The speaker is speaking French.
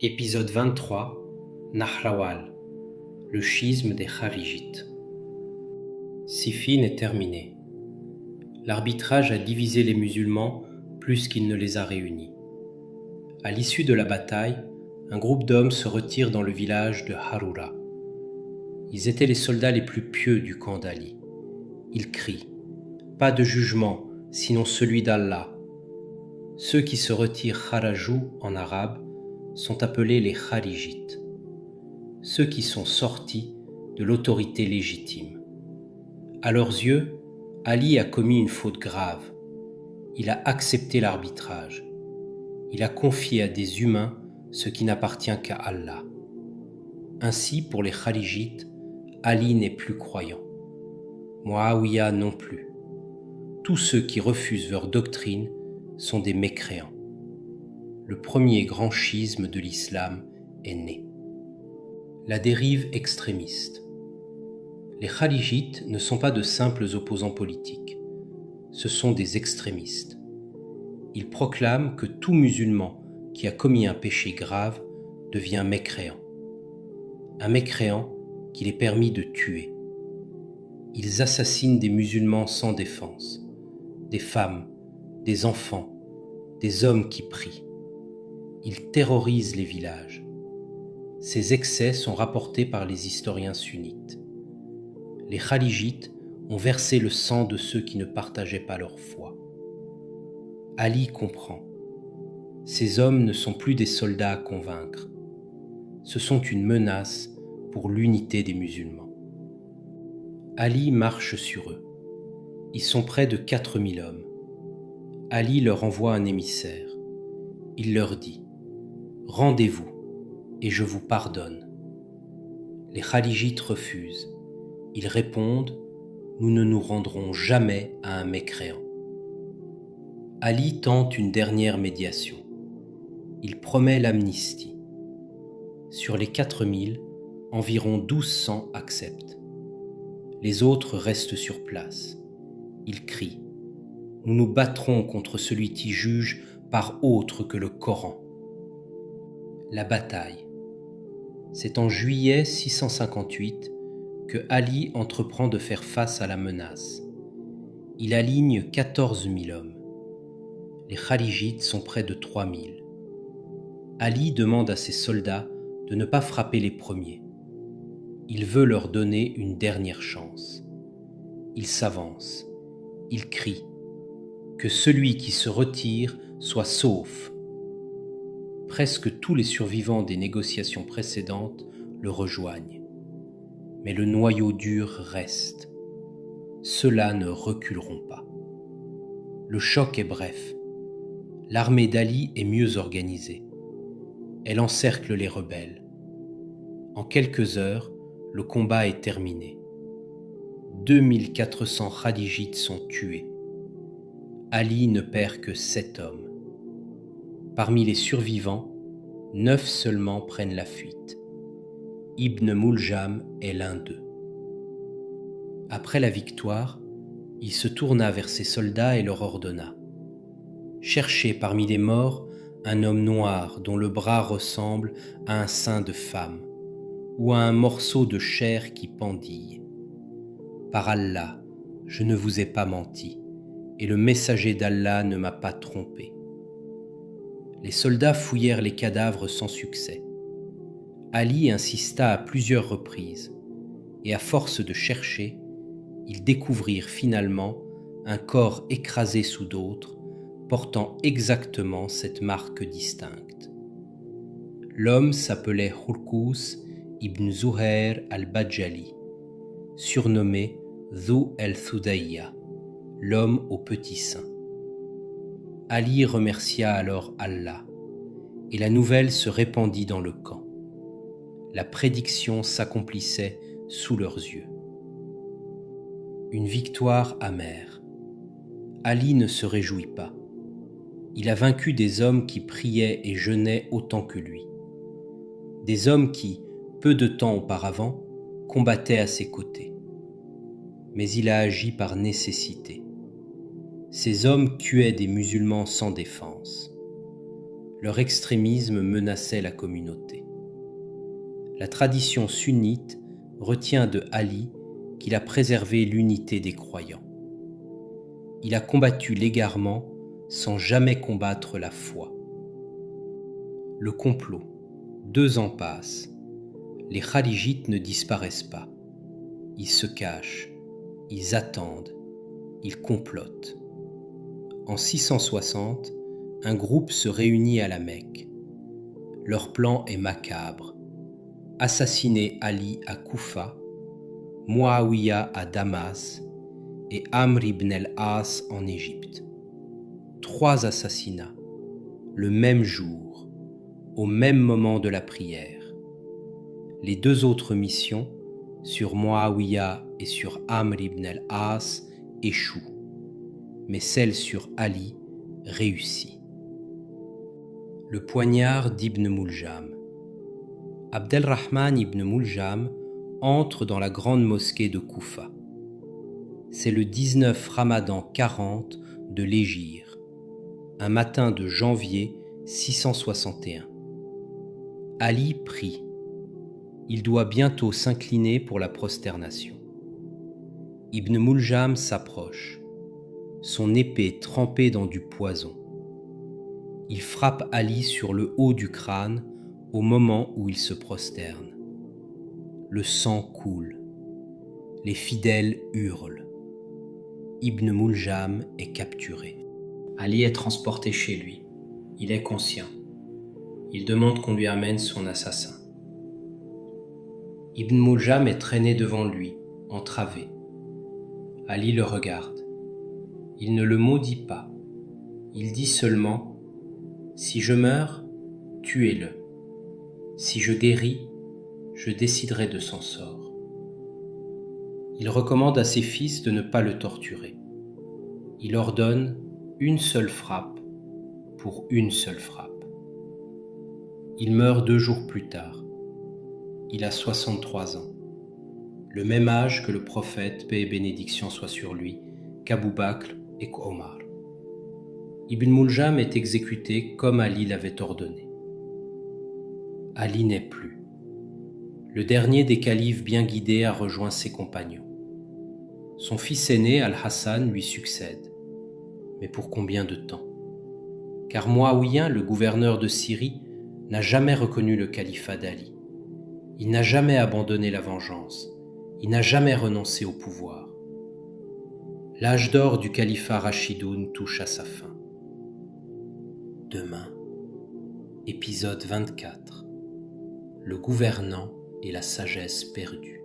Épisode 23, Nahrawal, le schisme des Kharijites. Siffin est terminé. L'arbitrage a divisé les musulmans plus qu'il ne les a réunis. À l'issue de la bataille, un groupe d'hommes se retire dans le village de Harura. Ils étaient les soldats les plus pieux du camp d'Ali. Ils crient « Pas de jugement, sinon celui d'Allah ». Ceux qui se retirent Kharajou en arabe sont appelés les Kharijites, ceux qui sont sortis de l'autorité légitime. À leurs yeux, Ali a commis une faute grave. Il a accepté l'arbitrage. Il a confié à des humains ce qui n'appartient qu'à Allah. Ainsi, pour les Kharijites, Ali n'est plus croyant. Muawiyah non plus. Tous ceux qui refusent leur doctrine sont des mécréants. Le premier grand schisme de l'islam est né. La dérive extrémiste. Les Kharijites ne sont pas de simples opposants politiques. Ce sont des extrémistes. Ils proclament que tout musulman qui a commis un péché grave devient mécréant. Un mécréant qu'il est permis de tuer. Ils assassinent des musulmans sans défense, des femmes, des enfants, des hommes qui prient. Ils terrorisent les villages. Ces excès sont rapportés par les historiens sunnites. Les Kharijites ont versé le sang de ceux qui ne partageaient pas leur foi. Ali comprend. Ces hommes ne sont plus des soldats à convaincre. Ce sont une menace pour l'unité des musulmans. Ali marche sur eux. Ils sont près de 4000 hommes. Ali leur envoie un émissaire. Il leur dit « Rendez-vous, et je vous pardonne ». Les Kharijites refusent. Ils répondent « Nous ne nous rendrons jamais à un mécréant ». Ali tente une dernière médiation. Il promet l'amnistie. Sur les 4000, environ 1200 acceptent. Les autres restent sur place. Ils crient « Nous nous battrons contre celui qui juge par autre que le Coran ». La bataille. C'est en juillet 658 que Ali entreprend de faire face à la menace. Il aligne 14 000 hommes. Les Kharijites sont près de 3 000. Ali demande à ses soldats de ne pas frapper les premiers. Il veut leur donner une dernière chance. Il s'avance. Il crie « Que celui qui se retire soit sauf ». Presque tous les survivants des négociations précédentes le rejoignent. Mais le noyau dur reste. Ceux-là ne reculeront pas. Le choc est bref. L'armée d'Ali est mieux organisée. Elle encercle les rebelles. En quelques heures, le combat est terminé. 2400 Kharijites sont tués. Ali ne perd que 7 hommes. Parmi les survivants, 9 seulement prennent la fuite. Ibn Muljam est l'un d'eux. Après la victoire, il se tourna vers ses soldats et leur ordonna « Cherchez parmi les morts un homme noir dont le bras ressemble à un sein de femme ou à un morceau de chair qui pendille. Par Allah, je ne vous ai pas menti, et le messager d'Allah ne m'a pas trompé. » Les soldats fouillèrent les cadavres sans succès. Ali insista à plusieurs reprises, et à force de chercher, ils découvrirent finalement un corps écrasé sous d'autres, portant exactement cette marque distincte. L'homme s'appelait Hurkus ibn Zuhair al-Bajali, surnommé Dhu el-Thudayya, l'homme au petit sein. Ali remercia alors Allah, et la nouvelle se répandit dans le camp. La prédiction s'accomplissait sous leurs yeux. Une victoire amère. Ali ne se réjouit pas. Il a vaincu des hommes qui priaient et jeûnaient autant que lui. Des hommes qui, peu de temps auparavant, combattaient à ses côtés. Mais il a agi par nécessité. Ces hommes tuaient des musulmans sans défense. leur extrémisme menaçait la communauté. La tradition sunnite retient de Ali qu'il a préservé l'unité des croyants. Il a combattu l'égarement sans jamais combattre la foi. Le complot. 2 ans passent. Les kharijites ne disparaissent pas. Ils se cachent, ils attendent, ils complotent. En 660, un groupe se réunit à la Mecque. Leur plan est macabre. Assassiner Ali à Koufa, Muawiyah à Damas et Amr ibn al-As en Égypte. 3 assassinats, le même jour, au même moment de la prière. Les 2 autres missions, sur Muawiyah et sur Amr ibn al-As, échouent, mais celle sur Ali réussit. Le poignard d'Ibn Muljam. Abdelrahman ibn Muljam entre dans la grande mosquée de Koufa. C'est le 19 Ramadan 40 de l'Hégire, un matin de janvier 661. Ali prie. Il doit bientôt s'incliner pour la prosternation. Ibn Muljam s'approche, son épée trempée dans du poison. Il frappe Ali sur le haut du crâne au moment où il se prosterne. Le sang coule. Les fidèles hurlent. Ibn Muljam est capturé. Ali est transporté chez lui. Il est conscient. Il demande qu'on lui amène son assassin. Ibn Muljam est traîné devant lui, entravé. Ali le regarde. Il ne le maudit pas. Il dit seulement « Si je meurs, tuez-le. Si je guéris, je déciderai de son sort. » Il recommande à ses fils de ne pas le torturer. Il ordonne une seule frappe pour une seule frappe. Il meurt 2 jours plus tard. Il a 63 ans, le même âge que le prophète, paix et bénédiction soit sur lui, qu'Abou Bakr et qu'Omar. Ibn Muljam est exécuté comme Ali l'avait ordonné. Ali n'est plus. Le dernier des califes bien guidés a rejoint ses compagnons. Son fils aîné, Al-Hassan, lui succède. Mais pour combien de temps? Car Muawiyah, le gouverneur de Syrie, n'a jamais reconnu le califat d'Ali. Il n'a jamais abandonné la vengeance. Il n'a jamais renoncé au pouvoir. L'âge d'or du califat Rachidoun touche à sa fin. Demain, épisode 24. Le gouvernant et la sagesse perdue.